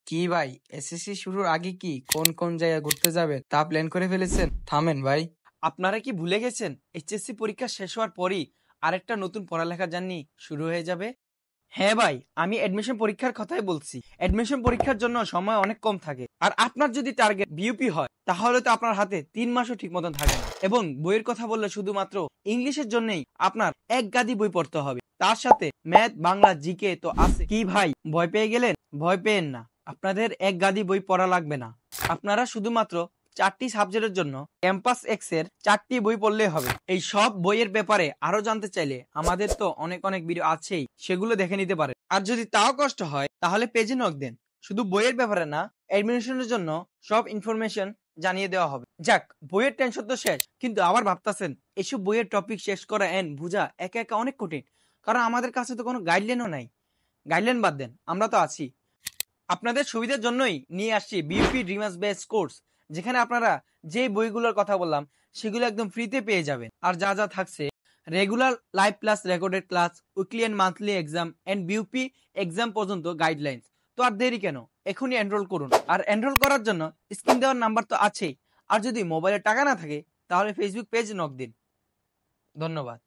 কি ভাই, এসএসসি শুরুর আগে কি কোন কোন জায়গা ঘুরতে যাবেন তা প্ল্যান করে ফেলেছেন? থামেন ভাই, আপনারা কি ভুলে গেছেন এইচএসসি পরীক্ষা শেষ হওয়ার পরই আরেকটা নতুন পড়ালেখার জার্নি শুরু হয়ে যাবে? হ্যাঁ ভাই, আমি অ্যাডমিশন পরীক্ষার কথাই বলছি। অ্যাডমিশন পরীক্ষার জন্য সময় অনেক কম থাকে, আর আপনার যদি টার্গেট বিইউপি হয় তাহলে তো আপনার হাতে 3 মাসও ঠিক মতন থাকে না। এবং বইয়ের কথা বললে শুধুমাত্র ইংলিশের জন্যই আপনার এক গাদি বই পড়তে হবে, তার সাথে ম্যাথ, বাংলা, জিকে তো আছে। কি ভাই, ভয় পেয়ে গেলেন? ভয় পেয়েন না, আপনাদের এক গাদি বই পড়া লাগবে না। আপনারা শুধুমাত্র 4টি সাবজেক্টের জন্য ক্যাম্পাস এক্স এর 4টি বই পড়লেই হবে। এই সব বইয়ের ব্যাপারে আরো জানতে চাইলে আমাদের তো অনেক অনেক ভিডিও আছেই, সেগুলো দেখে নিতে পারেন। আর যদি তাও কষ্ট হয় তাহলে পেজে নক দেন। শুধু বইয়ের ব্যাপারে না, এডমিশনের জন্য সব ইনফরমেশন জানিয়ে দেওয়া হবে। যাক, বইয়ের টেনশন তো শেষ, কিন্তু আবার ভাবতাছেন এসব বইয়ের টপিক শেষ করা এন্ড বুঝা একা একা অনেক কঠিন, কারণ আমাদের কাছে তো কোনো গাইডলাইনও নাই। গাইডলাইন বাদ দেন, আমরা তো আছি। আপনাদের সুবিধার জন্যই নিয়ে আসছি বিউপি ড্রিমার্স বেস কোর্স, যেখানে আপনারা যে বইগুলোর কথা বললাম সেগুলো একদম ফ্রিতে পেয়ে যাবেন। আর যা যা থাকছে, regular live class, recorded class, weekly and monthly exam and BUP exam পর্যন্ত গাইডলাইন্স। তো আর দেরি কেন, এখনই এনরোল করুন। আর এনরোল করার জন্য স্ক্রিন দেওয়ার নাম্বার তো আছেই। আর যদি মোবাইলে টাকা না থাকে তাহলে ফেসবুক পেজ নক দিন। ধন্যবাদ।